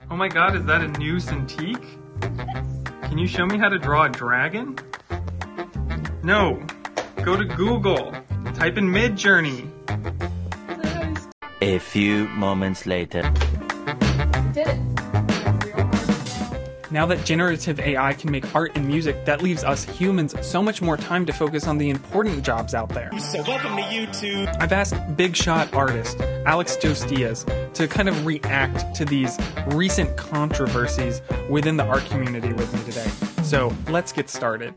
Oh my god, is that a new Cintiq? Can you show me how to draw a dragon? No. Go to Google. Type in Midjourney. A few moments later. Did it. Now that generative AI can make art and music, that leaves us humans so much more time to focus on the important jobs out there. So welcome to YouTube. I've asked big shot artist Alex Diaz to kind of react to these recent controversies within the art community with me today. So let's get started.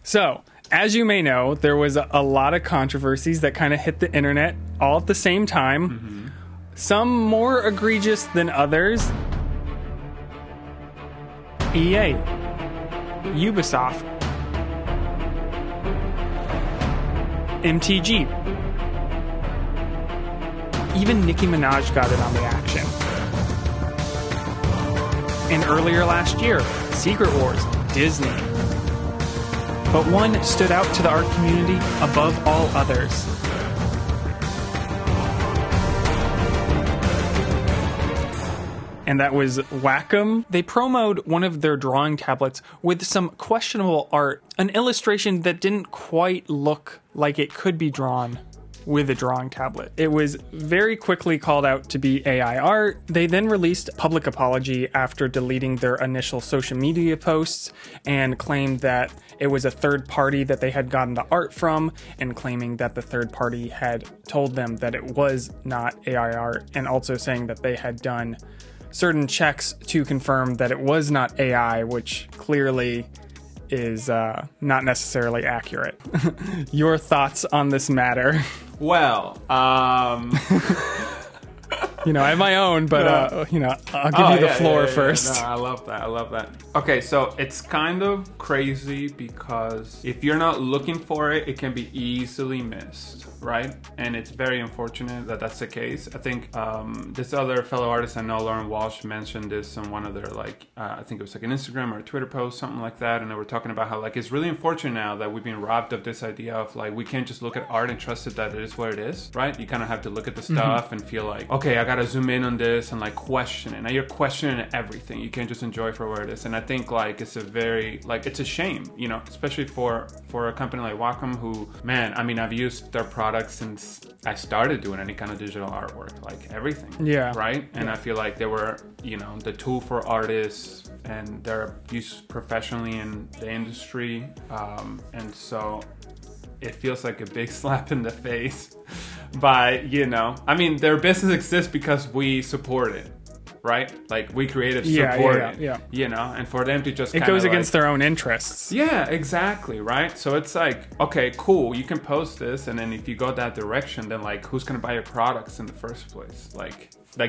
So, as you may know, there was a lot of controversies that kind of hit the internet all at the same time. Mm-hmm. Some more egregious than others. EA, Ubisoft, MTG. Even Nicki Minaj got in on the action. And earlier last year, Secret Wars, Disney. But one stood out to the art community above all others. And that was Wacom. They promoted one of their drawing tablets with some questionable art, an illustration that didn't quite look like it could be drawn with a drawing tablet. It was very quickly called out to be AI art. They then released a public apology after deleting their initial social media posts and claimed that it was a third party that they had gotten the art from, and claiming that the third party had told them that it was not AI art, and also saying that they had done certain checks to confirm that it was not AI, which clearly is not necessarily accurate. Your thoughts on this matter? Well, You know, I have my own, but I'll give you the floor first. No, I love that. Okay, so it's kind of crazy because if you're not looking for it, it can be easily missed, right? And it's very unfortunate that that's the case. I think this other fellow artist I know, Lauren Walsh, mentioned this on one of their, I think it was like an Instagram or a Twitter post, something like that, and they were talking about how it's really unfortunate now that we've been robbed of this idea of we can't just look at art and trust it that it is what it is, right? You kind of have to look at the stuff and feel like, okay, I gotta zoom in on this and question it. Now you're questioning everything. You can't just enjoy for where it is. And I think it's a very it's a shame, especially for a company like Wacom, who, man, I mean, I've used their products since I started doing any kind of digital artwork, everything. Yeah. Right? And I feel like they were, the tool for artists, and they're used professionally in the industry. And so it feels like a big slap in the face by, I mean, their business exists because we support it, right? We creative support it, and for them to just it goes against their own interests. Yeah, exactly, right? So it's okay, cool, you can post this, and then if you go that direction, then who's gonna buy your products in the first place?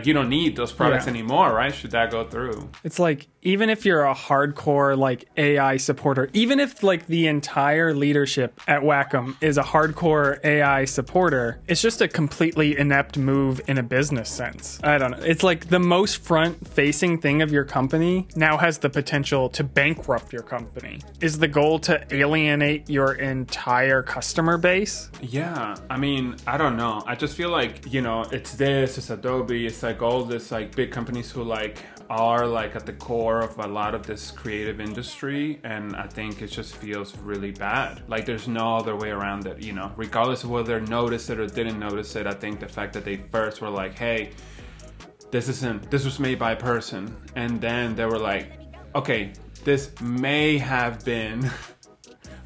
You don't need those products anymore, right? Should that go through? It's even if you're a hardcore AI supporter, even if the entire leadership at Wacom is a hardcore AI supporter, it's just a completely inept move in a business sense. I don't know. It's the most front-facing thing of your company now has the potential to bankrupt your company. Is the goal to alienate your entire customer base? Yeah, I mean, I don't know. I just feel it's Adobe, it's all this big companies who are at the core of a lot of this creative industry, and I think it just feels really bad. There's no other way around it, regardless of whether they noticed it or didn't notice it. I think the fact that they first were hey, this was made by a person, and then they were okay, this may have been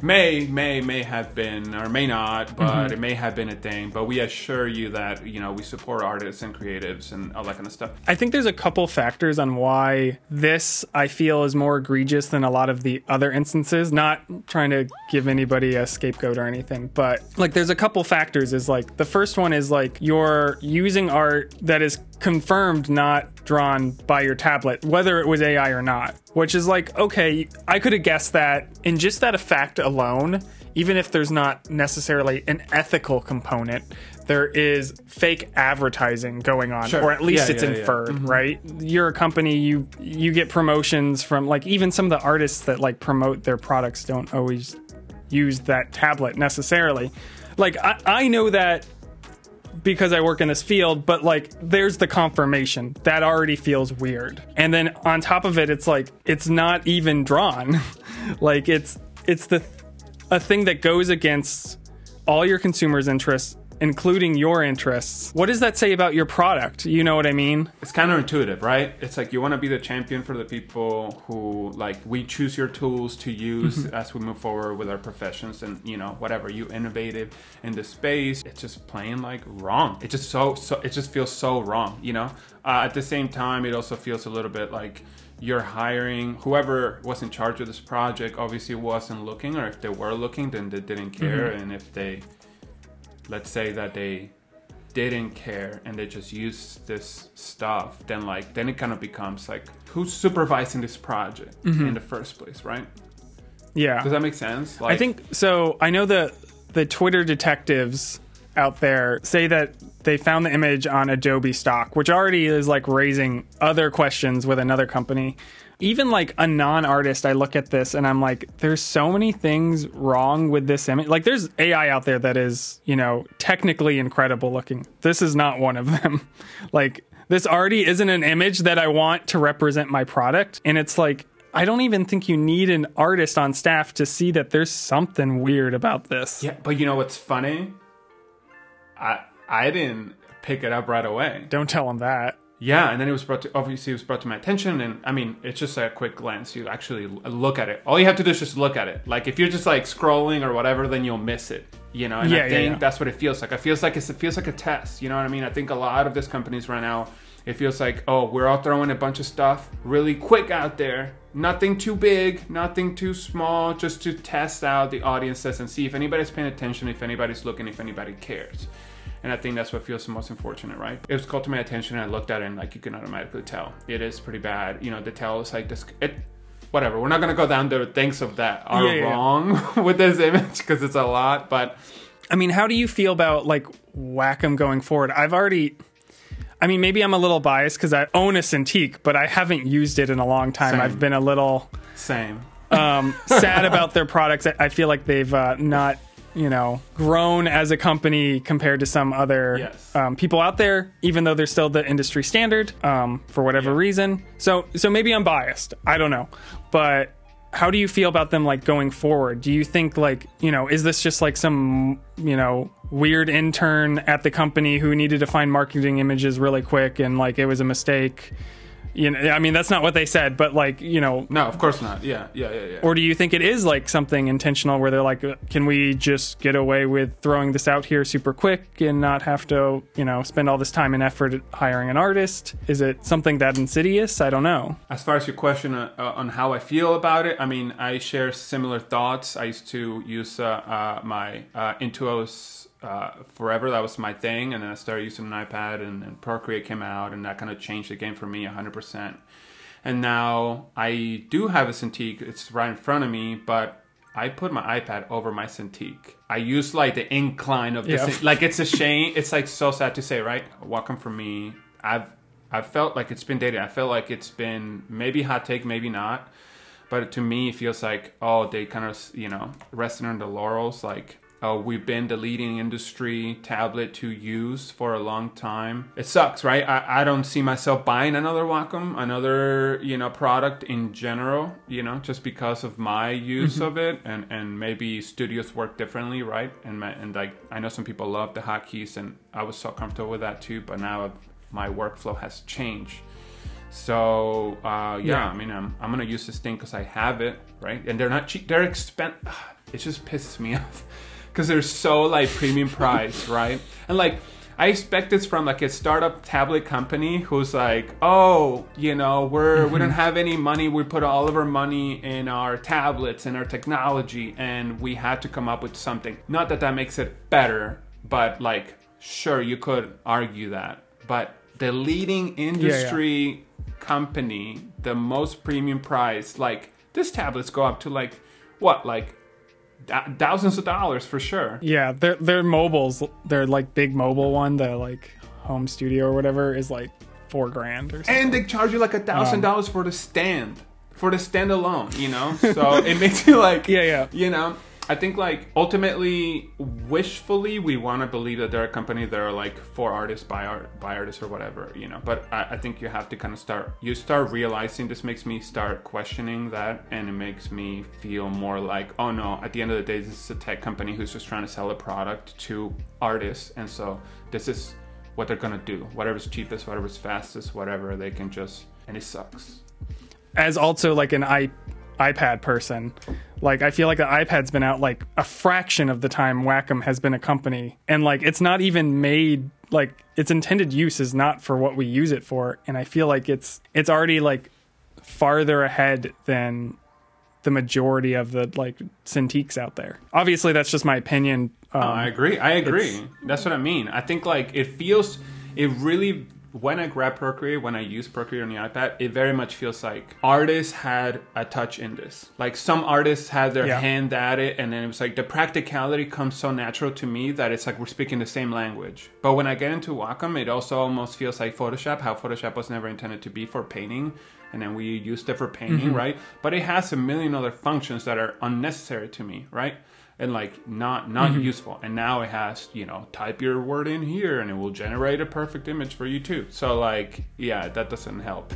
may have been or may not, but it may have been a thing, but we assure you that we support artists and creatives and all that kind of stuff. I think there's a couple factors on why this, I feel, is more egregious than a lot of the other instances. Not trying to give anybody a scapegoat or anything, but there's a couple factors. Is the first one is you're using art that is confirmed not drawn by your tablet, whether it was AI or not, which is okay, I could have guessed that in just that fact alone, even if there's not necessarily an ethical component, there is fake advertising going on, or at least it's inferred, right? You're a company, you get promotions from even some of the artists that promote their products don't always use that tablet necessarily. I know that because I work in this field, but like there's the confirmation. That already feels weird. And then on top of it, it's like it's not even drawn. Like it's a thing that goes against all your consumers' interests, including your interests. What does that say about your product? You know what I mean? It's counterintuitive, right? It's like you want to be the champion for the people who, like, we choose your tools to use as we move forward with our professions, and you know, whatever, you innovative in the space. It's just plain like wrong. It just it just feels so wrong, you know. At the same time, it also feels a little bit like you're hiring whoever was in charge of this project. Obviously, wasn't looking, or if they were looking, then they didn't care, and if they, let's say that they didn't care and they just used this stuff, then it kind of becomes like, who's supervising this project in the first place, right? Yeah. Does that make sense? I think so. I know the Twitter detectives out there say that they found the image on Adobe stock, which already is like raising other questions with another company. Even like a non-artist, I look at this and I'm like, there's so many things wrong with this image. Like there's AI out there that is, you know, technically incredible looking. This is not one of them. Like this already isn't an image that I want to represent my product. And it's like, I don't even think you need an artist on staff to see that there's something weird about this. Yeah, but you know what's funny? I didn't pick it up right away. Don't tell them that. Yeah, and then it was brought to my attention, and I mean, it's just a quick glance. You actually look at it. All you have to do is just look at it. Like if you're just like scrolling or whatever, then you'll miss it. You know, and I think that's what it feels like. It feels like a test. You know what I mean? I think a lot of these companies right now, it feels like, oh, we're all throwing a bunch of stuff really quick out there. Nothing too big, nothing too small, just to test out the audiences and see if anybody's paying attention, if anybody's looking, if anybody cares. And I think that's what feels the most unfortunate, right? It was called to my attention and I looked at it and like you can automatically tell. It is pretty bad. You know, the tell is like this, whatever. We're not going to go down the things of that are wrong with this image because it's a lot, but. I mean, how do you feel about like Wacom going forward? I mean, maybe I'm a little biased because I own a Cintiq, but I haven't used it in a long time. Same. I've been a little sad about their products. I feel like they've not, you know, grown as a company compared to some other people out there, even though they're still the industry standard for whatever reason. So maybe I'm biased. I don't know. But how do you feel about them like going forward? Do you think like, you know, is this just like some, you know, weird intern at the company who needed to find marketing images really quick and like it was a mistake? You know, I mean, that's not what they said, but like, you know. No, of course not. Yeah. Or do you think it is like something intentional where they're like, can we just get away with throwing this out here super quick and not have to, you know, spend all this time and effort hiring an artist? Is it something that insidious? I don't know. As far as your question on how I feel about it, I mean, I share similar thoughts. I used to use my Intuos forever. That was my thing, and then I started using an iPad, and Procreate came out, and that kind of changed the game for me 100%. And now I do have a Cintiq. It's right in front of me, but I put my iPad over my Cintiq. I use like the incline of this. Like it's a shame. It's like so sad to say, right? Wacom for me, I've felt like it's been dated. I feel like it's been maybe hot take, maybe not. But to me, it feels like, oh, they kind of, you know, resting on the laurels, like, we've been the leading industry tablet to use for a long time. It sucks, right? I don't see myself buying another Wacom, another, you know, product in general, you know, just because of my use of it. And maybe studios work differently, right? And like, I know some people love the hotkeys, and I was so comfortable with that too, but now my workflow has changed. So, I mean, I'm going to use this thing because I have it, right? And they're not cheap. They're expensive. It just pisses me off. Because they're so like premium price, right? And like I expect this from like a startup tablet company who's like, oh, you know, we don't have any money. We put all of our money in our tablets and our technology, and we had to come up with something. Not that makes it better, but like, sure, you could argue that. But the leading industry company, the most premium price, like these tablets go up to like what, like thousands of dollars for sure. Yeah, they're mobiles. They're like big mobile one, the like home studio or whatever is like $4,000 or something. And they charge you like $1,000 for the stand alone, you know? So it makes you like, you know, I think like ultimately, wishfully, we want to believe that they're a company that are like for artists, by artists or whatever, you know. But I think you have to kind of start realizing, this makes me start questioning that, and it makes me feel more like, oh no, at the end of the day, this is a tech company who's just trying to sell a product to artists, and so this is what they're gonna do. Whatever's cheapest, whatever's fastest, whatever they can just, and it sucks. As also like an iPad person, like I feel like the iPad's been out like a fraction of the time Wacom has been a company, and like it's not even made, like its intended use is not for what we use it for, and I feel like it's already like farther ahead than the majority of the like Cintiqs out there. Obviously that's just my opinion. I agree. That's what I mean. I think like it really, when I grab Procreate, when I use Procreate on the iPad, it very much feels like artists had a touch in this. Like some artists had their hand at it, and then it was like the practicality comes so natural to me that it's like we're speaking the same language. But when I get into Wacom, it also almost feels like Photoshop, how Photoshop was never intended to be for painting, and then we used it for painting, right? But it has a million other functions that are unnecessary to me, right? And like not useful. And now it has, you know, type your word in here and it will generate a perfect image for you too. So like, yeah, that doesn't help.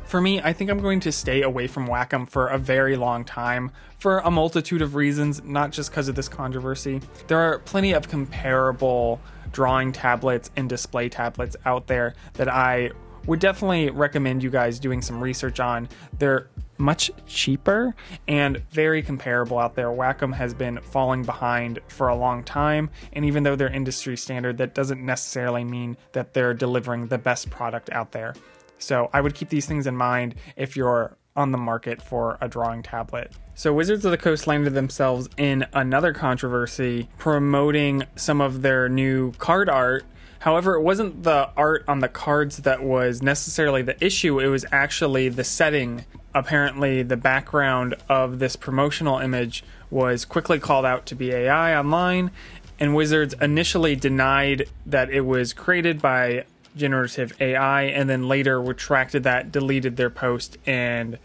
For me, I think I'm going to stay away from Wacom for a very long time for a multitude of reasons, not just because of this controversy. There are plenty of comparable drawing tablets and display tablets out there that I would definitely recommend you guys doing some research on. They're much cheaper and very comparable out there. Wacom has been falling behind for a long time, and even though they're industry standard, that doesn't necessarily mean that they're delivering the best product out there. So I would keep these things in mind if you're on the market for a drawing tablet. So Wizards of the Coast landed themselves in another controversy promoting some of their new card art. However, it wasn't the art on the cards that was necessarily the issue, it was actually the setting. Apparently, the background of this promotional image was quickly called out to be AI online, and Wizards initially denied that it was created by Generative AI, and then later retracted that, deleted their post, and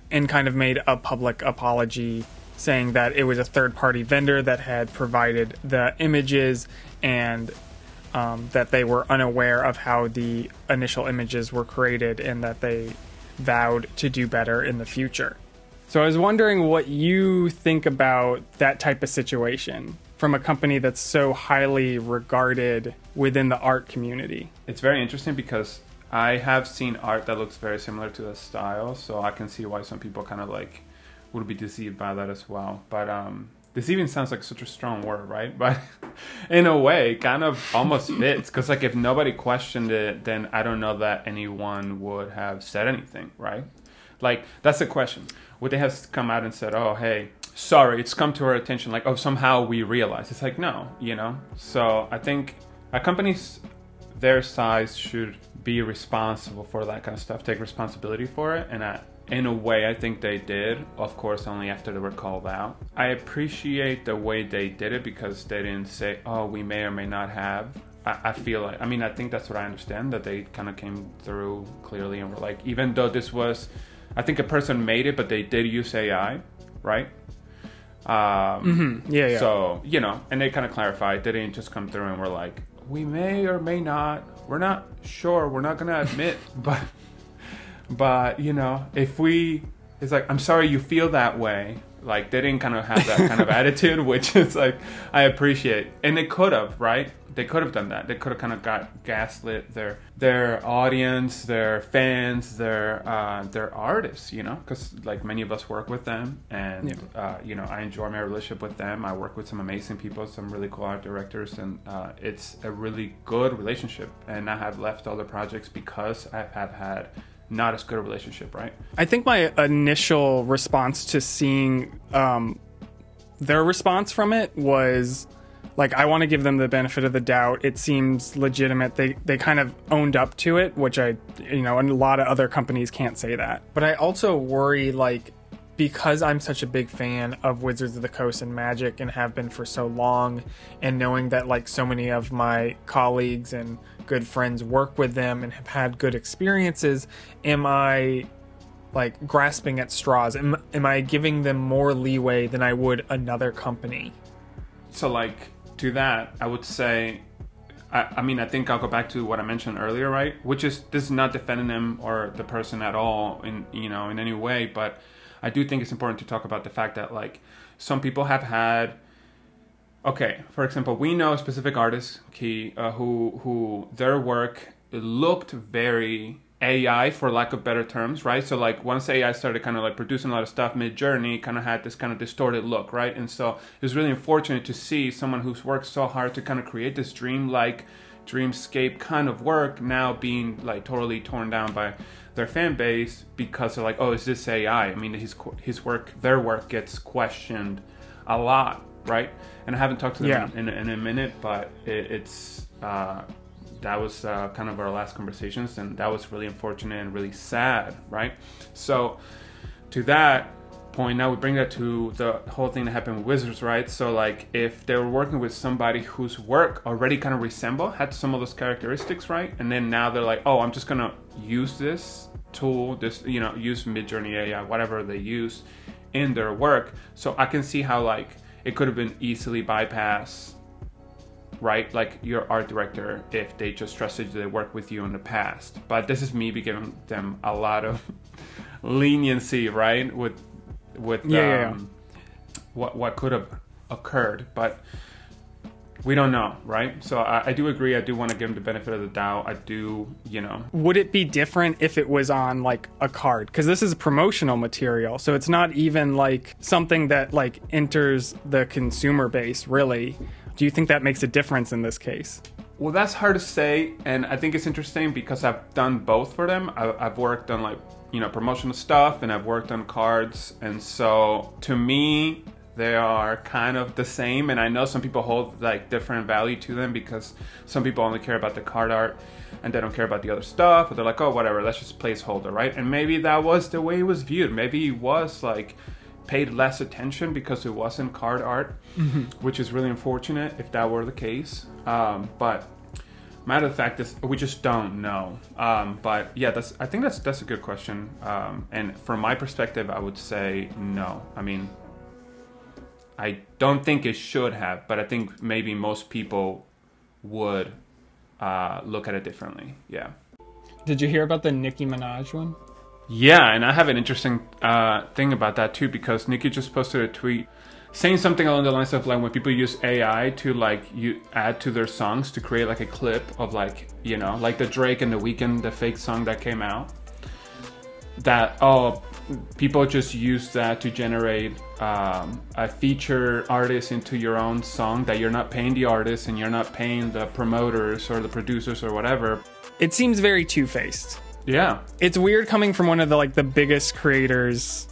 kind of made a public apology, saying that it was a third-party vendor that had provided the images, and that they were unaware of how the initial images were created, and that they vowed to do better in the future. So I was wondering what you think about that type of situation from a company that's so highly regarded within the art community. It's very interesting because I have seen art that looks very similar to the style, so I can see why some people kind of like would be deceived by that as well. But deceiving sounds like such a strong word, right? But in a way, kind of almost fits, because like if nobody questioned it, then I don't know that anyone would have said anything, right? Like that's the question. Would they have come out and said, "Oh, hey, sorry, it's come to our attention," like, "Oh, somehow we realized"? It's like, no, you know. So I think a company's their size should be responsible for that kind of stuff, take responsibility for it, and in a way, I think they did, of course, only after they were called out. I appreciate the way they did it because they didn't say, "Oh, we may or may not have." I feel like, I mean, I think that's what I understand, that they kind of came through clearly and were like, even though this was, I think a person made it, but they did use AI, right? Yeah. So, you know, and they kind of clarified. They didn't just come through and were like, "We may or may not, we're not sure, we're not going to admit, but, you know, if we," it's like, "I'm sorry you feel that way." Like, they didn't kind of have that kind of attitude, which is like, I appreciate. And they could have, right? They could have done that. They could have kind of gaslit their audience, their fans, their artists, you know? Because, like, many of us work with them. And, you know, I enjoy my relationship with them. I work with some amazing people, some really cool art directors. And it's a really good relationship. And I have left other projects because I have had not as good a relationship, right? I think my initial response to seeing their response from it was like, I want to give them the benefit of the doubt. It seems legitimate. They kind of owned up to it, which and a lot of other companies can't say that. But I also worry, like, because I'm such a big fan of Wizards of the Coast and Magic and have been for so long, and knowing that like so many of my colleagues and good friends work with them and have had good experiences, am I like grasping at straws? Am I giving them more leeway than I would another company? So like to that, I would say, I mean, I think I'll go back to what I mentioned earlier, right? Which is, this is not defending him or the person at all in, you know, in any way, but I do think it's important to talk about the fact that like some people have had, okay, for example, we know specific artists, who their work looked very AI, for lack of better terms, right? So like once AI started kind of like producing a lot of stuff, Mid-Journey kind of had this kind of distorted look, right? And so it was really unfortunate to see someone who's worked so hard to kind of create this dreamscape kind of work now being like totally torn down by their fan base because they're like, oh, is this AI? I mean, his work, their work gets questioned a lot, right? And I haven't talked to them in a minute, but that was kind of our last conversations, and that was really unfortunate and really sad, right? So to that point, now we bring that to the whole thing that happened with Wizards, right? So like if they were working with somebody whose work already kind of had some of those characteristics, right? And then now they're like, oh, I'm just gonna use this tool, use Mid-Journey AI, whatever they use in their work. So I can see how like it could have been easily bypassed, right? Like your art director, if they just trusted they worked with you in the past. But this is me giving them a lot of leniency, right? With what could have occurred, but we don't know, right? So I do agree. I do want to give them the benefit of the doubt. I do, Would it be different if it was on like a card? Because this is promotional material, so it's not even like something that like enters the consumer base, really. Do you think that makes a difference in this case? Well, that's hard to say, and I think it's interesting because I've done both for them. I've worked on like, promotional stuff, and I've worked on cards, and so to me, they are kind of the same, and I know some people hold like different value to them because some people only care about the card art and they don't care about the other stuff, or they're like, oh, whatever, that's just placeholder, right? And maybe that was the way it was viewed. Maybe it was like paid less attention because it wasn't card art, which is really unfortunate if that were the case. But matter of fact is we just don't know. But yeah, I think that's a good question. And from my perspective, I would say no. I mean, I don't think it should have, but I think maybe most people would look at it differently. Yeah. Did you hear about the Nicki Minaj one? Yeah, and I have an interesting thing about that too, because Nicki just posted a tweet saying something along the lines of like when people use AI to like you add to their songs to create like a clip of like, like the Drake and the Weeknd, the fake song that came out, that people just use that to generate a feature artist into your own song, that you're not paying the artist and you're not paying the promoters or the producers or whatever. It seems very two-faced. Yeah. It's weird coming from one of the like the biggest creators,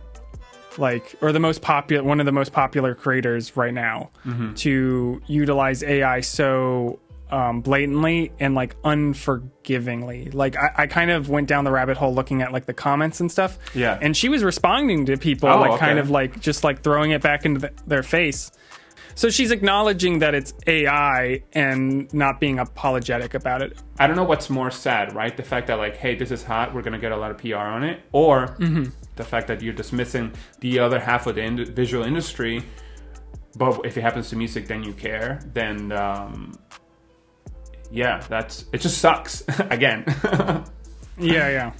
like, or one of the most popular creators right now, to utilize AI so blatantly and like unforgivingly. Like I kind of went down the rabbit hole looking at like the comments and stuff. Yeah. And she was responding to people kind of like just like throwing it back into their face. So she's acknowledging that it's AI and not being apologetic about it. I don't know what's more sad, right? The fact that like, hey, this is hot, we're going to get a lot of PR on it. Or the fact that you're dismissing the other half of the visual industry. But if it happens to music, then you care. Then, yeah, it just sucks. Again. Yeah.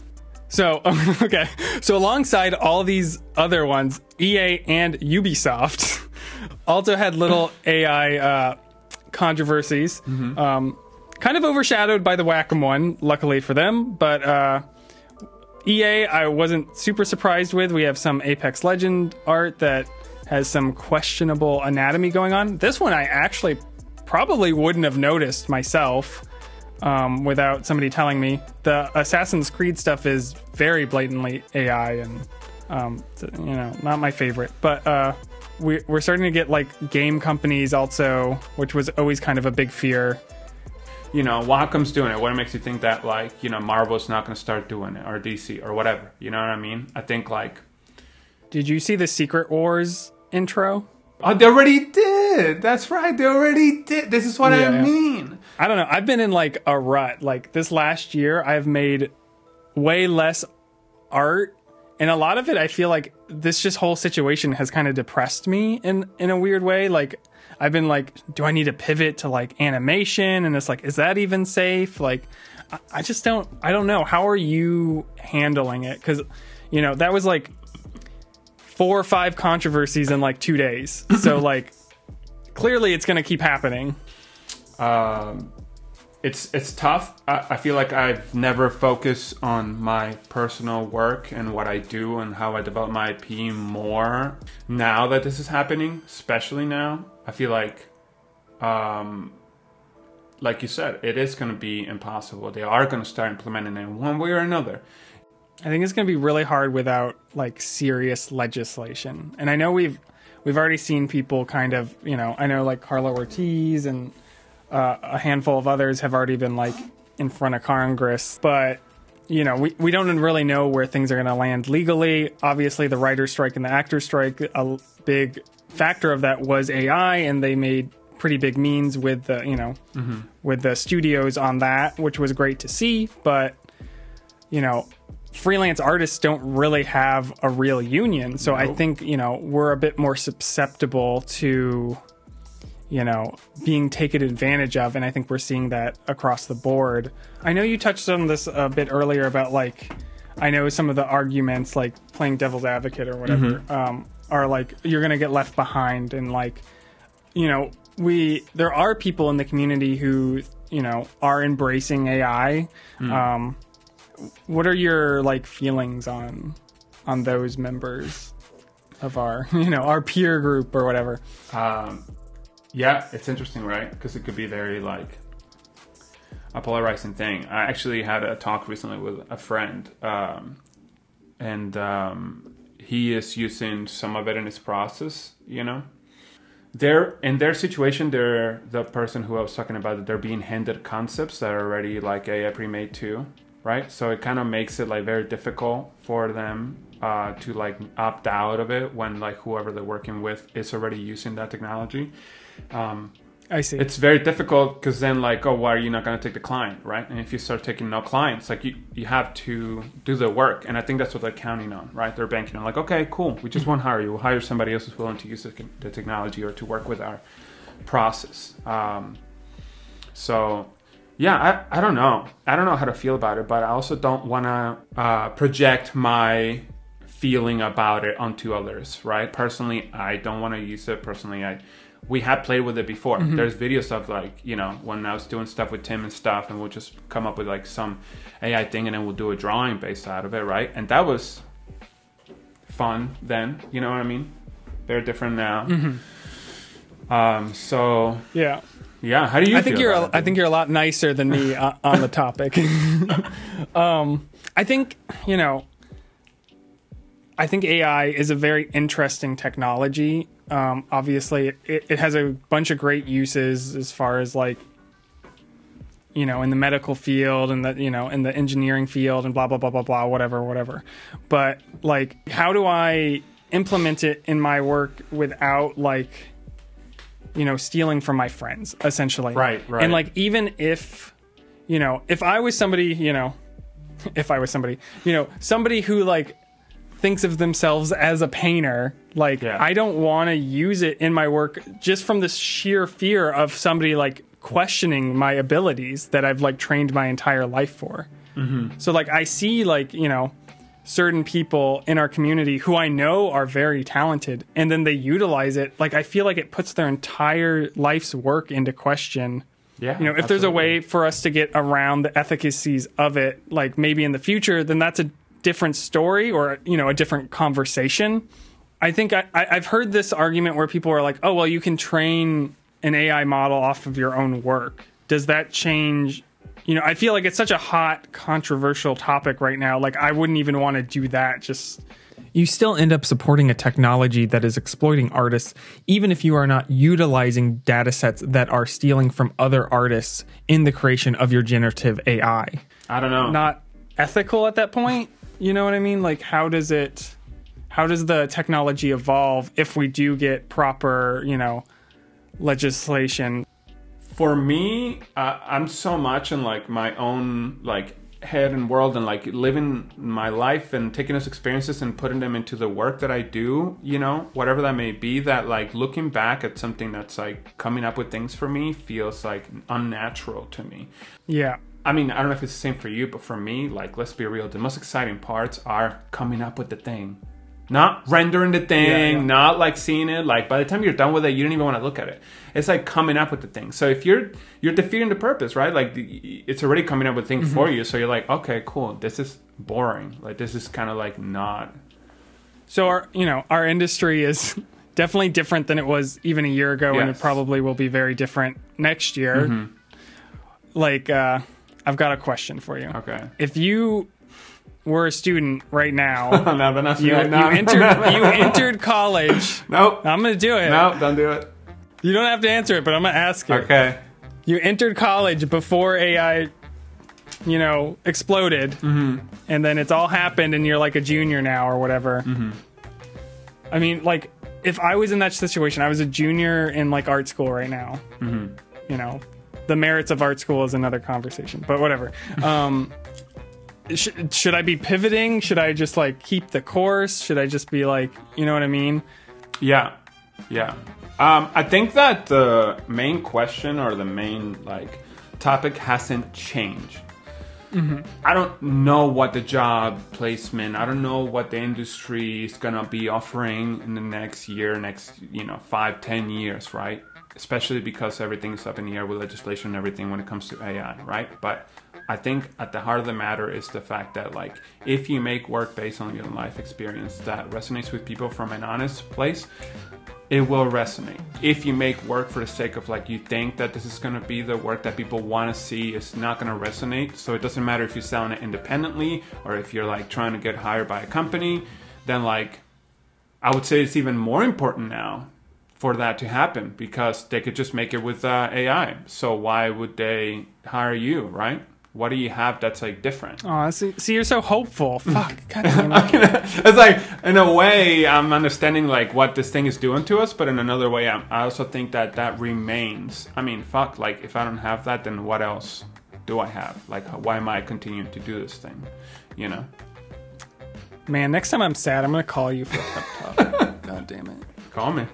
So, okay. So alongside all these other ones, EA and Ubisoft also had little AI controversies, kind of overshadowed by the Wacom one, luckily for them. But EA, I wasn't super surprised with. We have some Apex Legend art that has some questionable anatomy going on. This one I actually probably wouldn't have noticed myself without somebody telling me. The Assassin's Creed stuff is very blatantly AI and, not my favorite. But we're starting to get like game companies also, which was always kind of a big fear. Wacom's doing it. What makes you think that like, Marvel's not going to start doing it, or DC or whatever? You know what I mean? I think like... Did you see the Secret Wars intro? Oh, they already did. That's right. They already did. This is what I mean. I don't know. I've been in like a rut. Like this last year, I've made way less art And a lot of it, I feel like this just whole situation has kind of depressed me in a weird way. Like, I've been like, do I need to pivot to like animation? And it's like, is that even safe? Like, I don't know. How are you handling it? Because, you know, that was like 4 or 5 controversies in like 2 days. So like, clearly it's going to keep happening. It's tough. I feel like I've never focused on my personal work and what I do and how I develop my IP more now that this is happening, especially now. I feel like you said, it is going to be impossible. They are going to start implementing it one way or another. I think it's going to be really hard without like serious legislation. And I know we've already seen people kind of, you know, I know like Carla Ortiz and a handful of others have already been like in front of Congress, but you know, we don't really know where things are going to land legally. Obviously the writer's strike and the actor's strike, a big factor of that was AI, and they made pretty big means with the, you know, with the studios on that, which was great to see. But, you know, freelance artists don't really have a real union. So I think, you know, we're a bit more susceptible to, you know, being taken advantage of. And I think we're seeing that across the board. I know you touched on this a bit earlier about like, I know some of the arguments, like playing devil's advocate or whatever, are like, you're going to get left behind. And like, you know, there are people in the community who, you know, are embracing AI. What are your like feelings on those members of our, you know, our peer group or whatever? Yeah, it's interesting, right? Because it could be very like a polarizing thing. I actually had a talk recently with a friend, and he is using some of it in his process, you know. In their situation, they're the person who I was talking about, that they're being handed concepts that are already like AI pre-made too, right? So it kind of makes it like very difficult for them to like opt out of it when like whoever they're working with is already using that technology. I see. It's very difficult because then like, oh, why are you not going to take the client, right? And if you start taking no clients, like you have to do the work. And I think that's what they're counting on, right? They're banking on like, okay, cool. We just won't hire you. We'll hire somebody else who's willing to use the technology or to work with our process. So yeah, I don't know. I don't know how to feel about it, but I also don't want to project my feeling about it onto others, right? Personally, I don't want to use it. Personally, we have played with it before. There's videos of like, you know, when I was doing stuff with Tim and stuff, and we'll just come up with like some AI thing and then we'll do a drawing based out of it, right? And that was fun then, you know what I mean? Very different now. So yeah. How do you I think feel I think you're a lot nicer than me on the topic. I think, you know, I think AI is a very interesting technology. Obviously, it has a bunch of great uses as far as like, you know, in the medical field and the, you know, in the engineering field and blah, blah, blah, blah, blah, whatever. But like, how do I implement it in my work without like, you know, stealing from my friends, essentially? Right. And like, even if, you know, if I was somebody, you know, somebody who like thinks of themselves as a painter, like I don't want to use it in my work just from the sheer fear of somebody like questioning my abilities that I've like trained my entire life for. So like I see like, you know, certain people in our community who I know are very talented, and then they utilize it. Like I feel like it puts their entire life's work into question. Yeah, you know, if there's a way for us to get around the efficacies of it, like maybe in the future, then that's a different story, or, you know, a different conversation. I think I've heard this argument where people are like, oh, well, you can train an AI model off of your own work. Does that change? You know, I feel like it's such a hot, controversial topic right now. Like, I wouldn't even want to do that. You still end up supporting a technology that is exploiting artists, even if you are not utilizing data sets that are stealing from other artists in the creation of your generative AI. I don't know. Not ethical at that point. You know what I mean? Like, how does the technology evolve if we do get proper, you know, legislation? For me, I'm so much in like my own like head and world and like living my life and taking those experiences and putting them into the work that I do, you know, whatever that may be, that like looking back at something that's like coming up with things for me feels like unnatural to me. Yeah. I mean, I don't know if it's the same for you, but for me, like, let's be real, the most exciting parts are coming up with the thing. Not rendering the thing, not like seeing it. Like by the time you're done with it, you don't even want to look at it. It's like coming up with the thing. So if you're defeating the purpose, right? Like it's already coming up with things for you. So you're like, okay, cool. This is boring. Like this is kind of like not. So our industry is definitely different than it was even a year ago, and it probably will be very different next year. Like I've got a question for you. Okay. If you were a student right now, no, but not you entered college. Nope. I'm going to do it. Nope, don't do it. You don't have to answer it, but I'm going to ask it. Okay. You entered college before AI, exploded, and then it's all happened, and you're like a junior now or whatever. I mean, like, if I was in that situation, I was a junior in like art school right now. The merits of art school is another conversation, but whatever. Should I be pivoting? Should I just like keep the course? Should I just be like, you know what I mean? Yeah. I think that the main question or the main like topic hasn't changed. I don't know what the job placement, I don't know what the industry is gonna be offering in the next 5-10 years, right? Especially because everything is up in the air with legislation and everything when it comes to AI, right? But I think at the heart of the matter is the fact that like if you make work based on your life experience that resonates with people from an honest place, it will resonate. If you make work for the sake of like you think that this is going to be the work that people want to see, it's not going to resonate. So it doesn't matter if you're selling it independently or if you're like trying to get hired by a company, then like I would say it's even more important now for that to happen because they could just make it with AI. So why would they hire you, right? What do you have that's like different? Oh, see, you're so hopeful. Fuck. God damn it. It's like, in a way, I'm understanding like what this thing is doing to us, but in another way, I also think that remains. I mean, fuck, like if I don't have that, then what else do I have? Like, why am I continuing to do this thing? You know? Man, next time I'm sad, I'm going to call you for a pep talk. God damn it. Call me.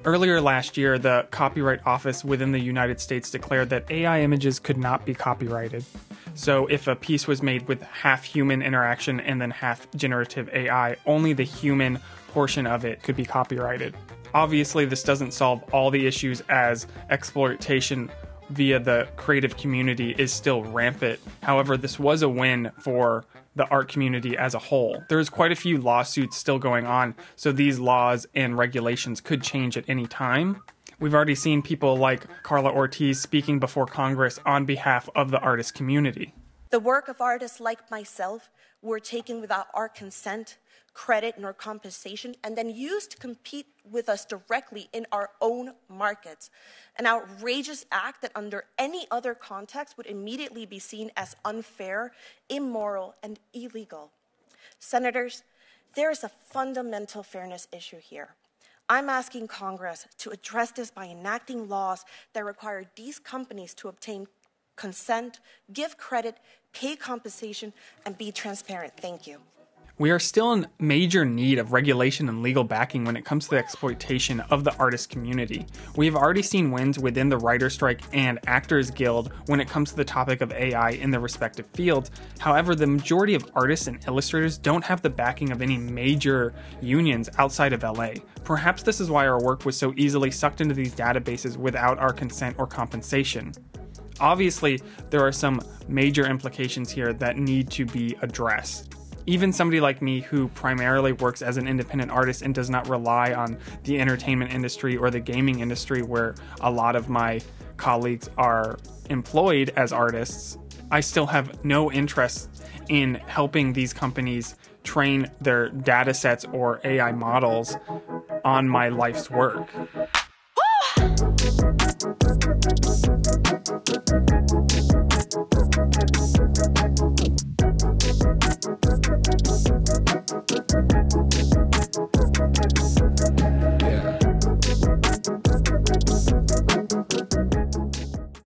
Earlier last year, the Copyright Office within the United States declared that AI images could not be copyrighted. So if a piece was made with half human interaction and then half generative AI, only the human portion of it could be copyrighted. Obviously, this doesn't solve all the issues as exploitation via the creative community is still rampant. However, this was a win for the art community as a whole. There's quite a few lawsuits still going on, so these laws and regulations could change at any time. We've already seen people like Carla Ortiz speaking before Congress on behalf of the artist community. The work of artists like myself were taken without our consent, credit, nor compensation, and then used to compete with us directly in our own markets. An outrageous act that under any other context would immediately be seen as unfair, immoral, and illegal. Senators, there is a fundamental fairness issue here. I'm asking Congress to address this by enacting laws that require these companies to obtain consent, give credit, pay compensation, and be transparent. Thank you. We are still in major need of regulation and legal backing when it comes to the exploitation of the artist community. We have already seen wins within the Writer Strike and Actors Guild when it comes to the topic of AI in their respective fields. However, the majority of artists and illustrators don't have the backing of any major unions outside of LA. Perhaps this is why our work was so easily sucked into these databases without our consent or compensation. Obviously, there are some major implications here that need to be addressed. Even somebody like me who primarily works as an independent artist and does not rely on the entertainment industry or the gaming industry where a lot of my colleagues are employed as artists, I still have no interest in helping these companies train their data sets or AI models on my life's work.